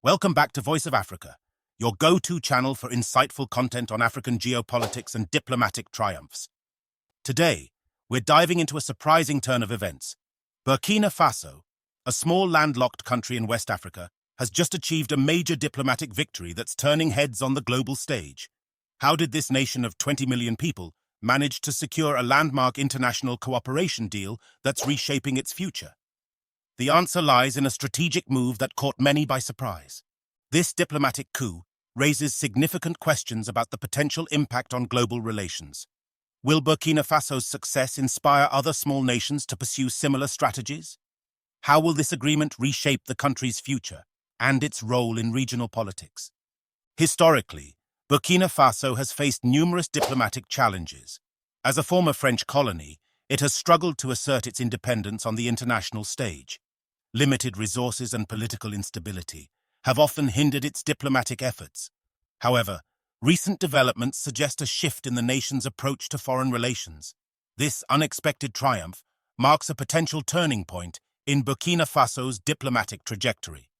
Welcome back to Voice of Africa, your go-to channel for insightful content on African geopolitics and diplomatic triumphs. Today, we're diving into a surprising turn of events. Burkina Faso, a small landlocked country in West Africa, has just achieved a major diplomatic victory that's turning heads on the global stage. How did this nation of 20 million people manage to secure a landmark international cooperation deal that's reshaping its future? The answer lies in a strategic move that caught many by surprise. This diplomatic coup raises significant questions about the potential impact on global relations. Will Burkina Faso's success inspire other small nations to pursue similar strategies? How will this agreement reshape the country's future and its role in regional politics? Historically, Burkina Faso has faced numerous diplomatic challenges. As a former French colony, it has struggled to assert its independence on the international stage. Limited resources and political instability have often hindered its diplomatic efforts. However, recent developments suggest a shift in the nation's approach to foreign relations. This unexpected triumph marks a potential turning point in Burkina Faso's diplomatic trajectory.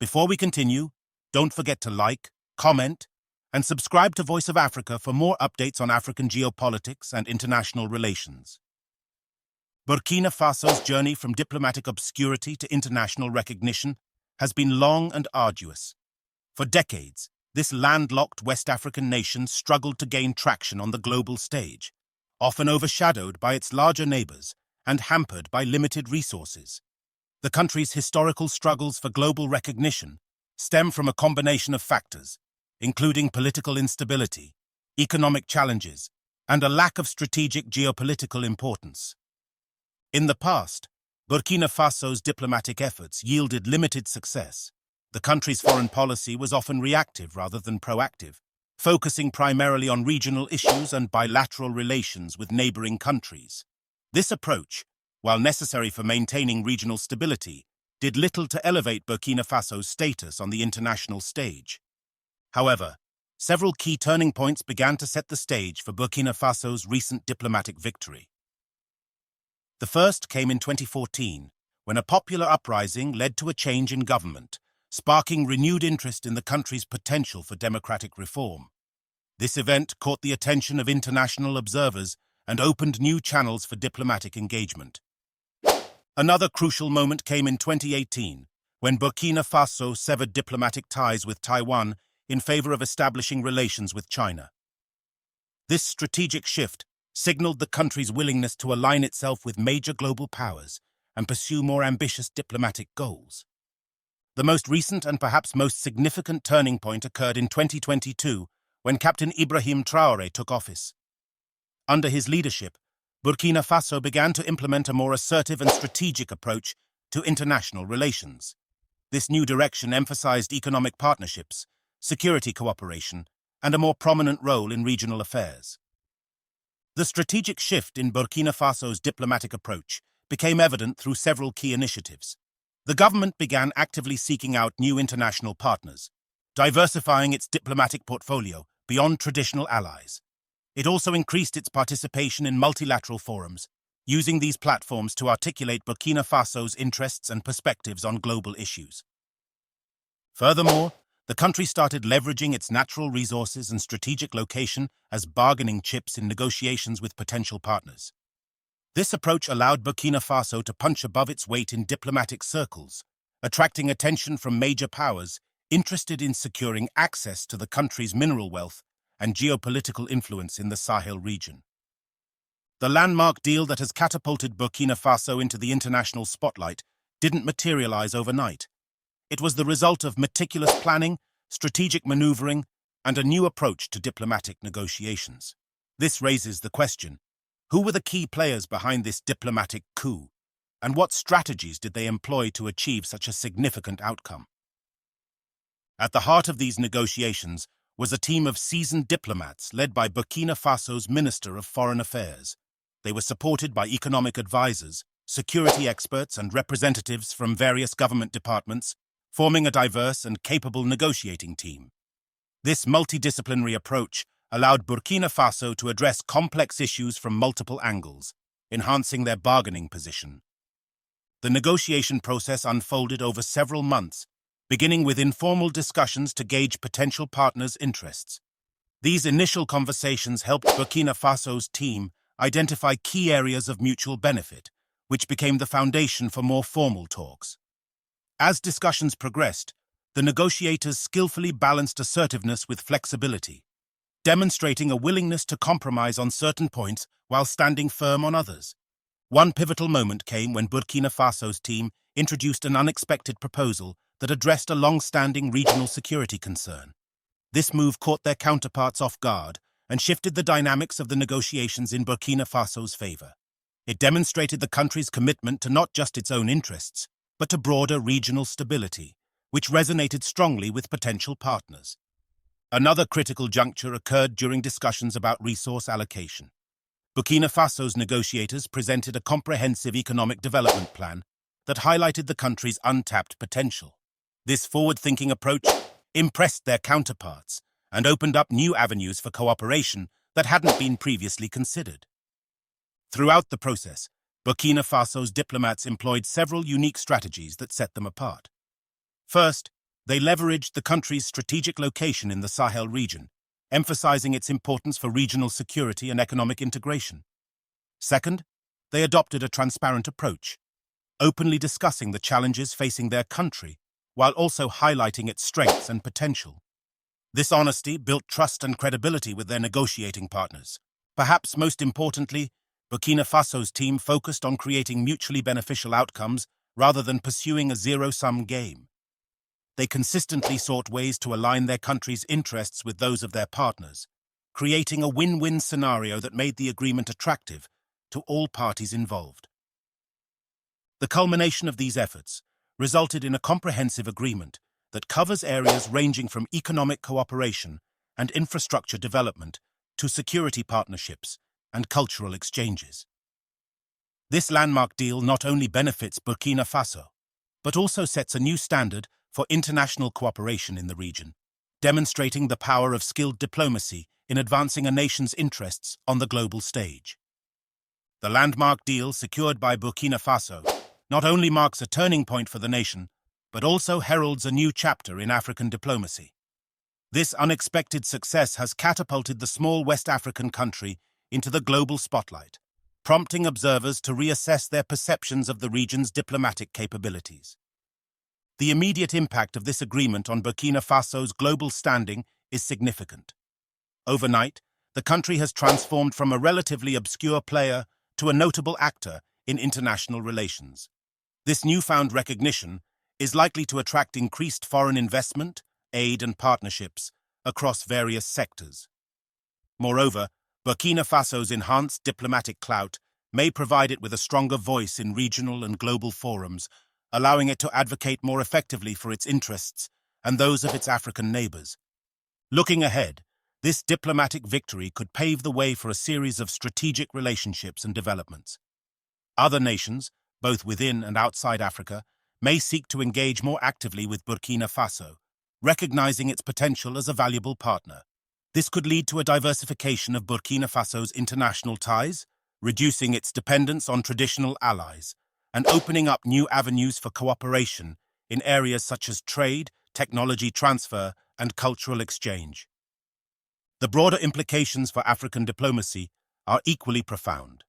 Before we continue, don't forget to like, comment, and subscribe to Voice of Africa for more updates on African geopolitics and international relations. Burkina Faso's journey from diplomatic obscurity to international recognition has been long and arduous. For decades, this landlocked West African nation struggled to gain traction on the global stage, often overshadowed by its larger neighbors and hampered by limited resources. The country's historical struggles for global recognition stem from a combination of factors, including political instability, economic challenges, and a lack of strategic geopolitical importance. In the past, Burkina Faso's diplomatic efforts yielded limited success. The country's foreign policy was often reactive rather than proactive, focusing primarily on regional issues and bilateral relations with neighboring countries. This approach, while necessary for maintaining regional stability, did little to elevate Burkina Faso's status on the international stage. However, several key turning points began to set the stage for Burkina Faso's recent diplomatic victory. The first came in 2014, when a popular uprising led to a change in government, sparking renewed interest in the country's potential for democratic reform. This event caught the attention of international observers and opened new channels for diplomatic engagement. Another crucial moment came in 2018, when Burkina Faso severed diplomatic ties with Taiwan in favor of establishing relations with China. This strategic shift signaled the country's willingness to align itself with major global powers and pursue more ambitious diplomatic goals. The most recent and perhaps most significant turning point occurred in 2022, when Captain Ibrahim Traore took office. Under his leadership, Burkina Faso began to implement a more assertive and strategic approach to international relations. This new direction emphasized economic partnerships, security cooperation, and a more prominent role in regional affairs. The strategic shift in Burkina Faso's diplomatic approach became evident through several key initiatives. The government began actively seeking out new international partners, diversifying its diplomatic portfolio beyond traditional allies. It also increased its participation in multilateral forums, using these platforms to articulate Burkina Faso's interests and perspectives on global issues. Furthermore, the country started leveraging its natural resources and strategic location as bargaining chips in negotiations with potential partners. This approach allowed Burkina Faso to punch above its weight in diplomatic circles, attracting attention from major powers interested in securing access to the country's mineral wealth and geopolitical influence in the Sahel region. The landmark deal that has catapulted Burkina Faso into the international spotlight didn't materialize overnight. It was the result of meticulous planning, strategic maneuvering, and a new approach to diplomatic negotiations. This raises the question, who were the key players behind this diplomatic coup, and what strategies did they employ to achieve such a significant outcome? At the heart of these negotiations was a team of seasoned diplomats led by Burkina Faso's Minister of Foreign Affairs. They were supported by economic advisors, security experts, and representatives from various government departments, forming a diverse and capable negotiating team. This multidisciplinary approach allowed Burkina Faso to address complex issues from multiple angles, enhancing their bargaining position. The negotiation process unfolded over several months, beginning with informal discussions to gauge potential partners' interests. These initial conversations helped Burkina Faso's team identify key areas of mutual benefit, which became the foundation for more formal talks. As discussions progressed, the negotiators skillfully balanced assertiveness with flexibility, demonstrating a willingness to compromise on certain points while standing firm on others. One pivotal moment came when Burkina Faso's team introduced an unexpected proposal that addressed a long-standing regional security concern. This move caught their counterparts off guard and shifted the dynamics of the negotiations in Burkina Faso's favor. It demonstrated the country's commitment to not just its own interests, but to broader regional stability, which resonated strongly with potential partners. Another critical juncture occurred during discussions about resource allocation. Burkina Faso's negotiators presented a comprehensive economic development plan that highlighted the country's untapped potential. This forward-thinking approach impressed their counterparts and opened up new avenues for cooperation that hadn't been previously considered. Throughout the process, Burkina Faso's diplomats employed several unique strategies that set them apart. First, they leveraged the country's strategic location in the Sahel region, emphasizing its importance for regional security and economic integration. Second, they adopted a transparent approach, openly discussing the challenges facing their country while also highlighting its strengths and potential. This honesty built trust and credibility with their negotiating partners. Perhaps most importantly, Burkina Faso's team focused on creating mutually beneficial outcomes rather than pursuing a zero-sum game. They consistently sought ways to align their country's interests with those of their partners, creating a win-win scenario that made the agreement attractive to all parties involved. The culmination of these efforts resulted in a comprehensive agreement that covers areas ranging from economic cooperation and infrastructure development to security partnerships and cultural exchanges. This landmark deal not only benefits Burkina Faso, but also sets a new standard for international cooperation in the region, demonstrating the power of skilled diplomacy in advancing a nation's interests on the global stage. The landmark deal secured by Burkina Faso not only marks a turning point for the nation, but also heralds a new chapter in African diplomacy. This unexpected success has catapulted the small West African country into the global spotlight, prompting observers to reassess their perceptions of the region's diplomatic capabilities. The immediate impact of this agreement on Burkina Faso's global standing is significant. Overnight, the country has transformed from a relatively obscure player to a notable actor in international relations. This newfound recognition is likely to attract increased foreign investment, aid and partnerships across various sectors. Moreover, Burkina Faso's enhanced diplomatic clout may provide it with a stronger voice in regional and global forums, allowing it to advocate more effectively for its interests and those of its African neighbors. Looking ahead, this diplomatic victory could pave the way for a series of strategic relationships and developments. Other nations, both within and outside Africa, may seek to engage more actively with Burkina Faso, recognizing its potential as a valuable partner. This could lead to a diversification of Burkina Faso's international ties, reducing its dependence on traditional allies, and opening up new avenues for cooperation in areas such as trade, technology transfer, and cultural exchange. The broader implications for African diplomacy are equally profound.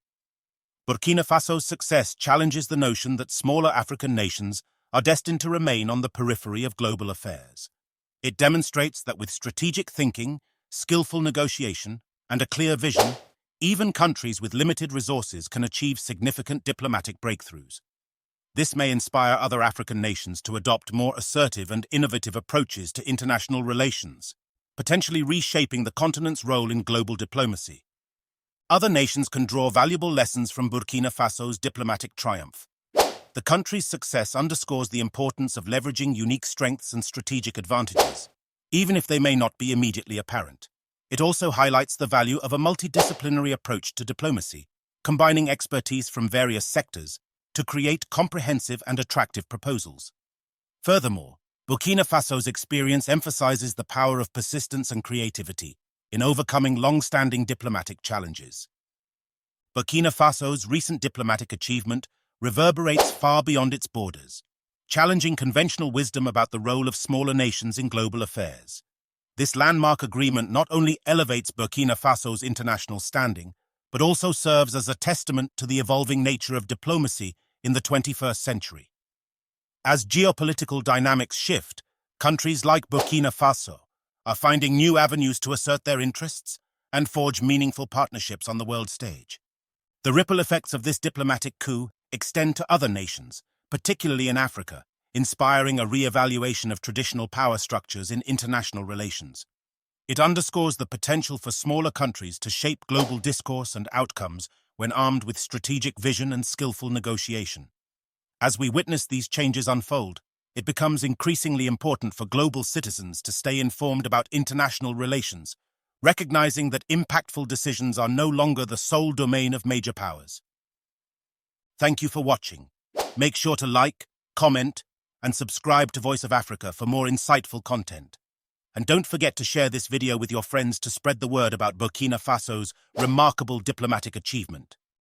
Burkina Faso's success challenges the notion that smaller African nations are destined to remain on the periphery of global affairs. It demonstrates that with strategic thinking, skillful negotiation, and a clear vision, even countries with limited resources can achieve significant diplomatic breakthroughs. This may inspire other African nations to adopt more assertive and innovative approaches to international relations, potentially reshaping the continent's role in global diplomacy. Other nations can draw valuable lessons from Burkina Faso's diplomatic triumph. The country's success underscores the importance of leveraging unique strengths and strategic advantages, even if they may not be immediately apparent. It also highlights the value of a multidisciplinary approach to diplomacy, combining expertise from various sectors to create comprehensive and attractive proposals. Furthermore, Burkina Faso's experience emphasizes the power of persistence and creativity in overcoming long-standing diplomatic challenges. Burkina Faso's recent diplomatic achievement reverberates far beyond its borders, challenging conventional wisdom about the role of smaller nations in global affairs. This landmark agreement not only elevates Burkina Faso's international standing, but also serves as a testament to the evolving nature of diplomacy in the 21st century. As geopolitical dynamics shift, countries like Burkina Faso are finding new avenues to assert their interests and forge meaningful partnerships on the world stage. The ripple effects of this diplomatic coup extend to other nations, particularly in Africa, inspiring a re-evaluation of traditional power structures in international relations. It underscores the potential for smaller countries to shape global discourse and outcomes when armed with strategic vision and skillful negotiation. As we witness these changes unfold, it becomes increasingly important for global citizens to stay informed about international relations, recognizing that impactful decisions are no longer the sole domain of major powers. Thank you for watching. Make sure to like, comment, and subscribe to Voice of Africa for more insightful content. And don't forget to share this video with your friends to spread the word about Burkina Faso's remarkable diplomatic achievement.